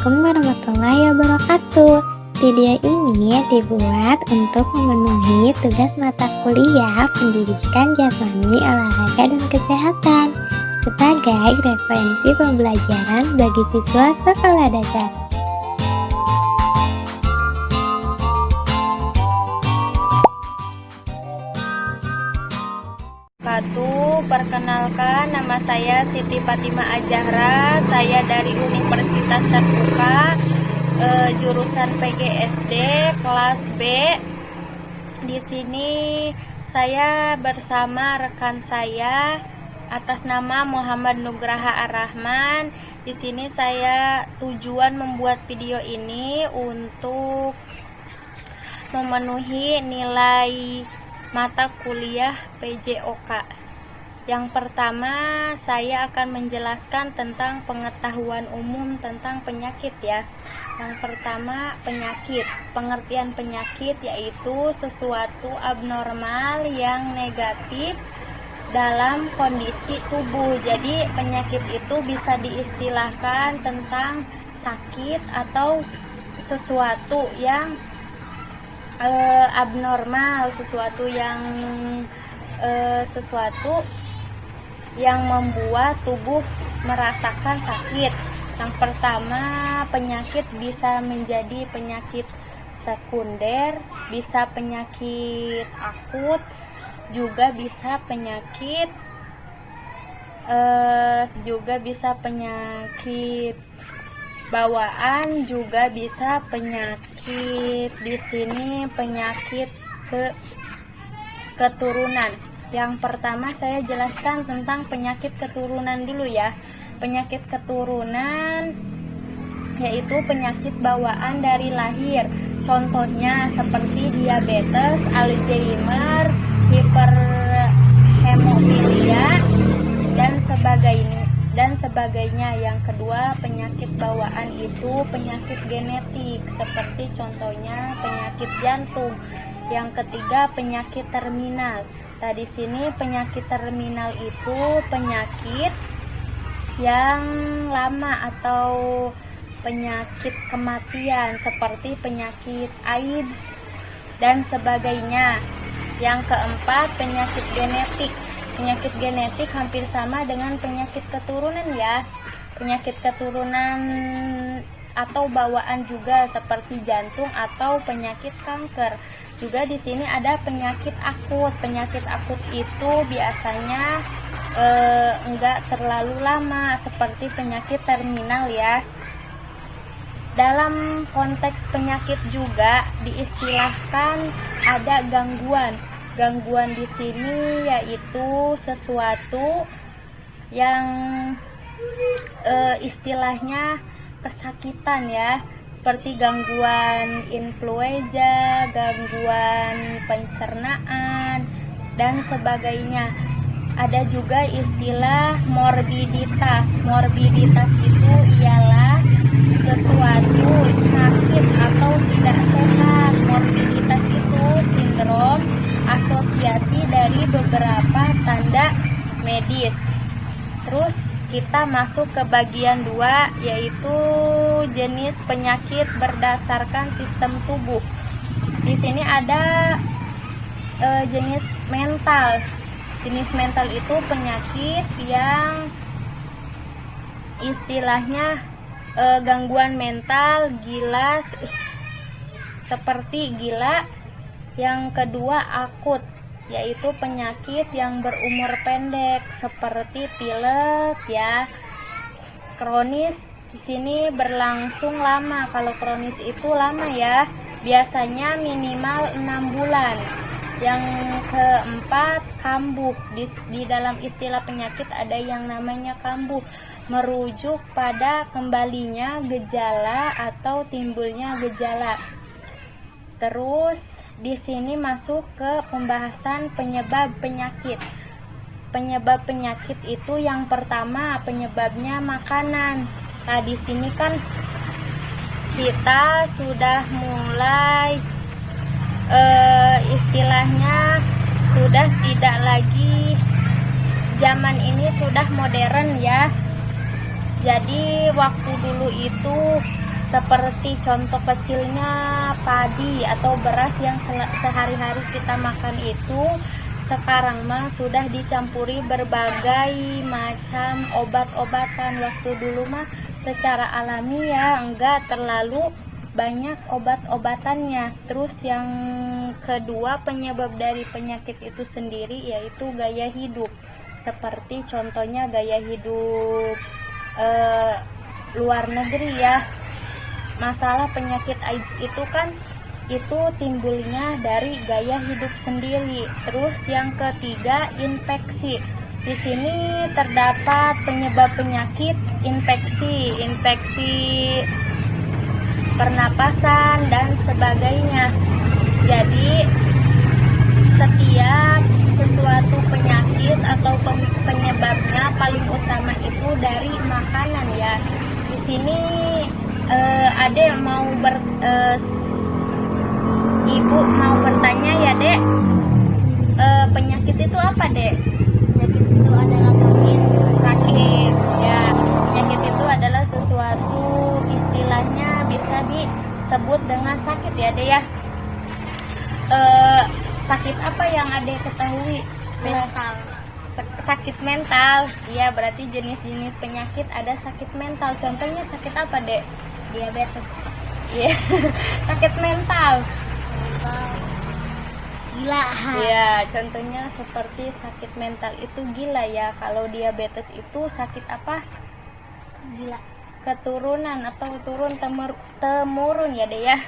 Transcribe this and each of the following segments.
Assalamualaikum warahmatullahi wabarakatuh. Video ini dibuat untuk memenuhi tugas mata kuliah pendidikan jasmani, olahraga, dan kesehatan sebagai referensi pembelajaran bagi siswa sekolah dasar. Perkenalkan, nama saya Siti Fatima Azahra. Saya dari Universitas Terbuka, jurusan PGSD kelas B. Di sini saya bersama rekan saya atas nama Muhammad Nugraha Ar-Rahman. Di sini saya tujuan membuat video ini untuk memenuhi nilai mata kuliah PJOK. Yang pertama, saya akan menjelaskan tentang pengetahuan umum tentang penyakit ya. Yang pertama, penyakit. Pengertian penyakit yaitu sesuatu abnormal yang negatif dalam kondisi tubuh. Jadi penyakit itu bisa diistilahkan tentang sakit atau sesuatu yang abnormal, sesuatu yang membuat tubuh merasakan sakit. Yang pertama, penyakit bisa menjadi penyakit sekunder, bisa penyakit akut, juga bisa penyakit bawaan, juga bisa penyakit di sini penyakit keturunan. Yang pertama saya jelaskan tentang penyakit keturunan dulu ya. Penyakit keturunan yaitu penyakit bawaan dari lahir. Contohnya seperti diabetes, Alzheimer, hiperhemofilia dan sebagainya. Yang kedua, penyakit bawaan itu penyakit genetik seperti contohnya penyakit jantung. Yang ketiga, penyakit terminal. Di sini penyakit terminal itu penyakit yang lama atau penyakit kematian seperti penyakit AIDS dan sebagainya. Yang keempat, penyakit genetik. Penyakit genetik hampir sama dengan penyakit keturunan ya. Penyakit keturunan atau bawaan juga seperti jantung atau penyakit kanker. Juga di sini ada penyakit akut. Penyakit akut itu biasanya enggak terlalu lama seperti penyakit terminal ya. Dalam konteks penyakit juga diistilahkan ada gangguan. Gangguan di sini yaitu sesuatu yang istilahnya kesakitan ya, seperti gangguan influenza, gangguan pencernaan, dan sebagainya. Ada juga istilah morbiditas. Morbiditas itu ialah sesuatu sakit atau tidak sehat. Morbiditas itu sindrom asosiasi dari beberapa tanda medis. Terus kita masuk ke bagian 2 yaitu jenis penyakit berdasarkan sistem tubuh. Di sini ada jenis mental. Jenis mental itu penyakit yang istilahnya gangguan mental, gila, seperti gila. Yang kedua, akut, yaitu penyakit yang berumur pendek seperti pilek ya. Kronis di sini berlangsung lama. Kalau kronis itu lama ya, biasanya minimal 6 bulan. Yang keempat, kambuh. Di dalam istilah penyakit ada yang namanya kambuh, merujuk pada kembalinya gejala atau timbulnya gejala. Terus di sini masuk ke pembahasan penyebab penyakit. Penyebab penyakit itu yang pertama, penyebabnya makanan. Di sini kan kita sudah mulai istilahnya sudah tidak lagi, zaman ini sudah modern ya. Jadi waktu dulu itu Seperti contoh kecilnya padi atau beras yang sehari-hari kita makan itu sekarang mah sudah dicampuri berbagai macam obat-obatan. Waktu dulu mah secara alami ya, enggak terlalu banyak obat-obatannya. Terus yang kedua, penyebab dari penyakit itu sendiri yaitu gaya hidup. Seperti contohnya gaya hidup luar negeri ya. Masalah penyakit AIDS itu kan itu timbulnya dari gaya hidup sendiri. Terus yang ketiga, infeksi. Di sini terdapat penyebab penyakit infeksi pernapasan dan sebagainya. Jadi setiap sesuatu penyakit atau penyebabnya paling utama itu dari makanan ya. Di sini Ade mau Ibu mau bertanya ya, Dek. Penyakit itu apa, Dek? Penyakit itu adalah sakit. Sakit. Ya, penyakit itu adalah sesuatu istilahnya bisa disebut dengan sakit ya, Dek ya. Sakit apa yang Ade ketahui? Mental. Sakit mental. Iya, berarti jenis-jenis penyakit ada sakit mental. Contohnya sakit apa, Dek? Diabetes. Iya. Sakit mental. Gila. Iya, contohnya seperti sakit mental itu gila ya. Kalau diabetes itu sakit apa? Gila. Keturunan atau turun temurun ya, Dek ya.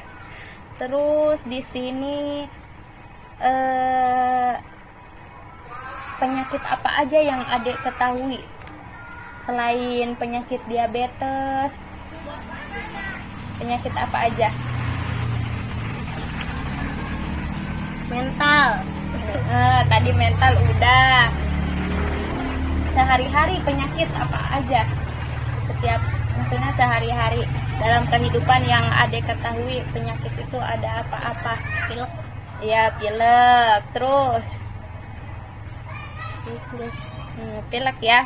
Terus di sini penyakit apa aja yang Adek ketahui selain penyakit diabetes? Penyakit apa aja? Mental. Tadi mental udah. Sehari-hari penyakit apa aja? Maksudnya sehari-hari dalam kehidupan yang Adek ketahui penyakit itu ada apa-apa? Pilek. Ya, pilek. Terus pilek ya.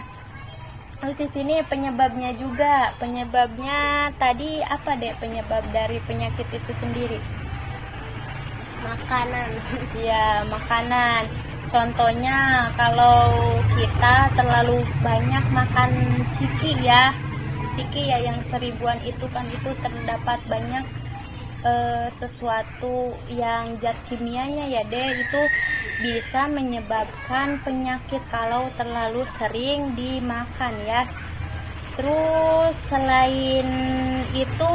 Terus di sini penyebabnya juga. Penyebabnya tadi apa, Dek? Penyebab dari penyakit itu sendiri? Makanan. Ya, makanan. Contohnya kalau kita terlalu banyak makan ciki ya yang 1000-an itu kan itu terdapat banyak sesuatu yang zat kimianya ya, Dek, itu bisa menyebabkan penyakit kalau terlalu sering dimakan ya. Terus selain itu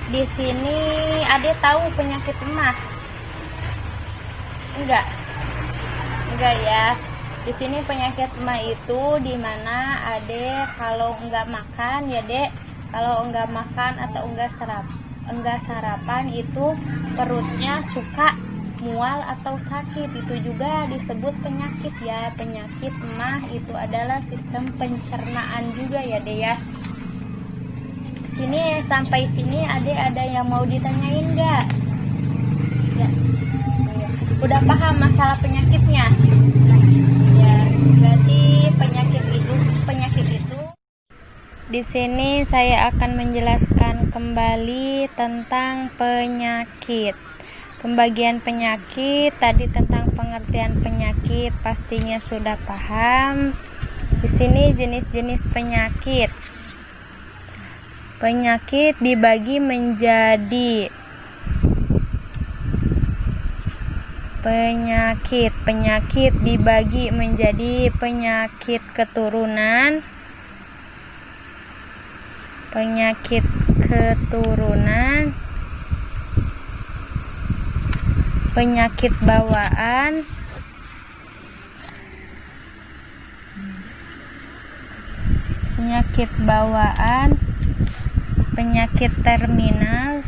di sini Ade tahu penyakit emah? Enggak ya. Di sini penyakit emah itu dimana Ade kalau enggak makan ya, Dek, kalau enggak makan atau enggak sarapan itu perutnya suka mual atau sakit. Itu juga disebut penyakit ya. Penyakit emah itu adalah sistem pencernaan juga ya, Dek ya. Sini sampai sini ada yang mau ditanyain nggak? Ya. Udah paham masalah penyakitnya? Ya, berarti penyakit itu. Di sini saya akan menjelaskan kembali tentang penyakit. Pembagian penyakit tadi tentang pengertian penyakit pastinya sudah paham. Di sini jenis-jenis penyakit. Penyakit dibagi menjadi penyakit dibagi menjadi penyakit keturunan, penyakit bawaan, penyakit terminal,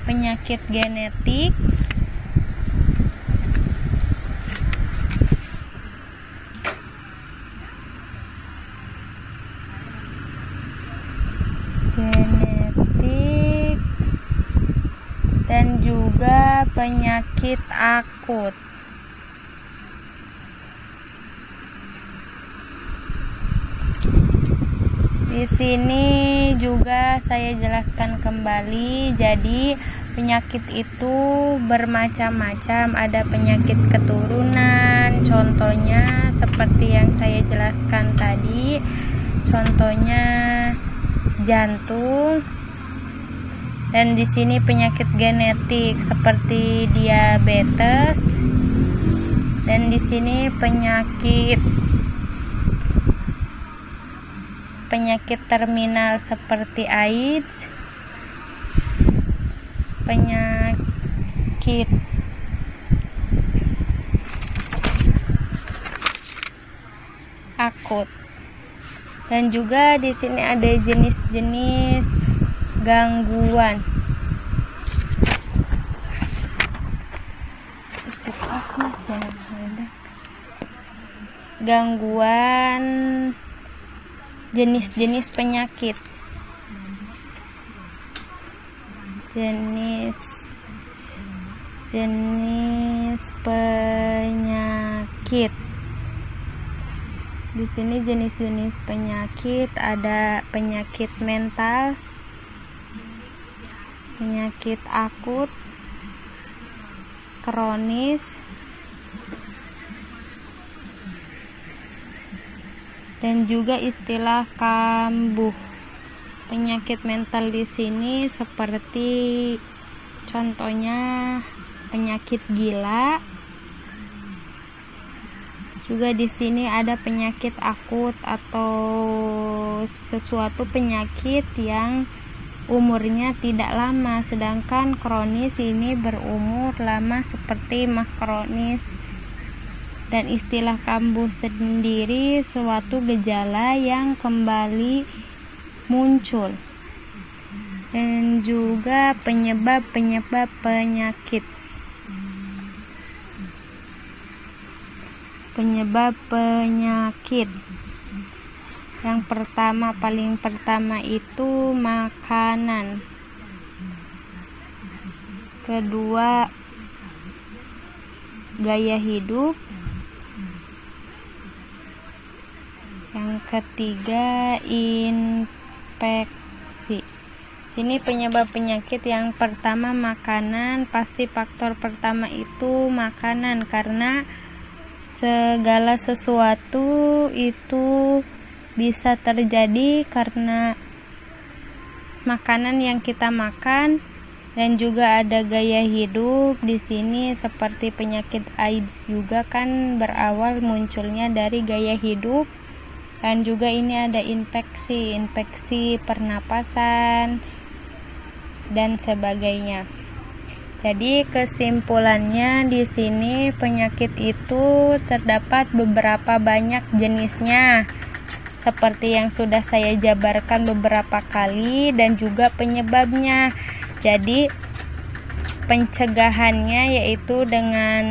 penyakit genetik, dan juga penyakit akut. Di sini juga saya jelaskan kembali. Jadi penyakit itu bermacam-macam, ada penyakit keturunan, contohnya seperti yang saya jelaskan tadi, contohnya jantung. Dan di sini penyakit genetik seperti diabetes. Dan di sini penyakit terminal seperti AIDS, penyakit akut. Dan juga di sini ada jenis-jenis gangguan. Gangguan jenis-jenis penyakit. Jenis penyakit. Di sini jenis-jenis penyakit ada penyakit mental, penyakit akut, kronis, dan juga istilah kambuh. Penyakit mental di sini seperti contohnya penyakit gila. Juga di sini ada penyakit akut atau sesuatu penyakit yang umurnya tidak lama, sedangkan kronis ini berumur lama seperti mah kronis. Dan istilah kambuh sendiri suatu gejala yang kembali muncul. Dan juga penyebab penyakit. Penyebab penyakit. Yang paling pertama itu makanan. Kedua, gaya hidup. Yang ketiga, infeksi. Sini penyebab penyakit yang pertama makanan, pasti faktor pertama itu makanan, karena segala sesuatu itu bisa terjadi karena makanan yang kita makan. Dan juga ada gaya hidup di sini seperti penyakit AIDS juga kan berawal munculnya dari gaya hidup. Dan juga ini ada infeksi pernapasan dan sebagainya. Jadi kesimpulannya di sini penyakit itu terdapat beberapa banyak jenisnya, seperti yang sudah saya jabarkan beberapa kali, dan juga penyebabnya. Jadi pencegahannya yaitu dengan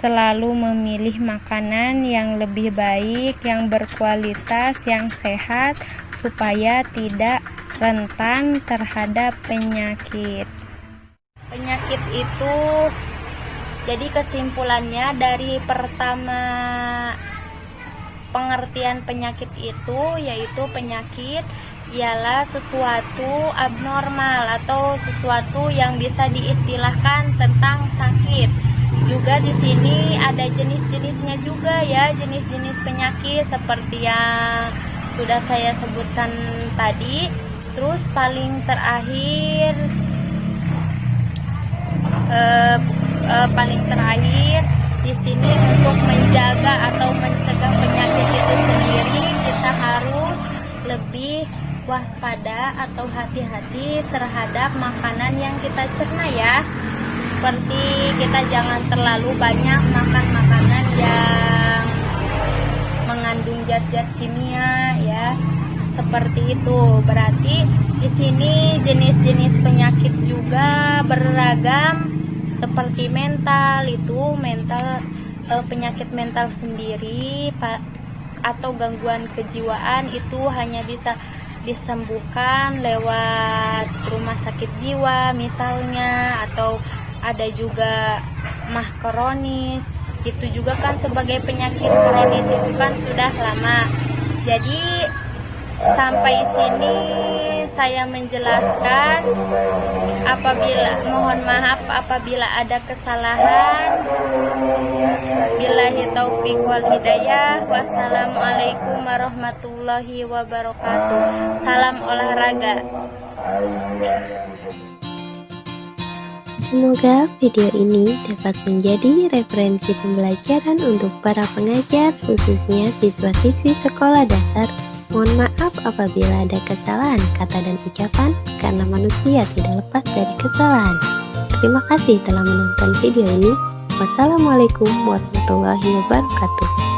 selalu memilih makanan yang lebih baik, yang berkualitas, yang sehat, supaya tidak rentan terhadap penyakit. Penyakit itu, jadi kesimpulannya dari pertama pengertian penyakit itu, yaitu penyakit ialah sesuatu abnormal atau sesuatu yang bisa diistilahkan tentang sakit. Juga di sini ada jenis-jenisnya juga ya, jenis-jenis penyakit seperti yang sudah saya sebutkan tadi. Terus paling terakhir di sini untuk menjaga atau mencegah penyakit itu sendiri, kita harus lebih waspada atau hati-hati terhadap makanan yang kita cerna ya. Seperti kita jangan terlalu banyak makan makanan yang mengandung zat-zat kimia ya. Seperti itu. Berarti di sini jenis-jenis penyakit juga beragam. Seperti mental, penyakit mental sendiri atau gangguan kejiwaan itu hanya bisa disembuhkan lewat rumah sakit jiwa misalnya, atau ada juga mah kronis. Itu juga kan sebagai penyakit kronis itu kan sudah lama. Jadi Sampai sini saya menjelaskan. Mohon maaf apabila ada kesalahan. Billahi taufiq wal hidayah. Wassalamualaikum warahmatullahi wabarakatuh. Salam olahraga. Semoga video ini dapat menjadi referensi pembelajaran untuk para pengajar, khususnya siswa-siswi sekolah dasar. Mohon maaf apabila ada kesalahan kata dan ucapan, karena manusia tidak lepas dari kesalahan. Terima kasih telah menonton video ini. Wassalamualaikum warahmatullahi wabarakatuh.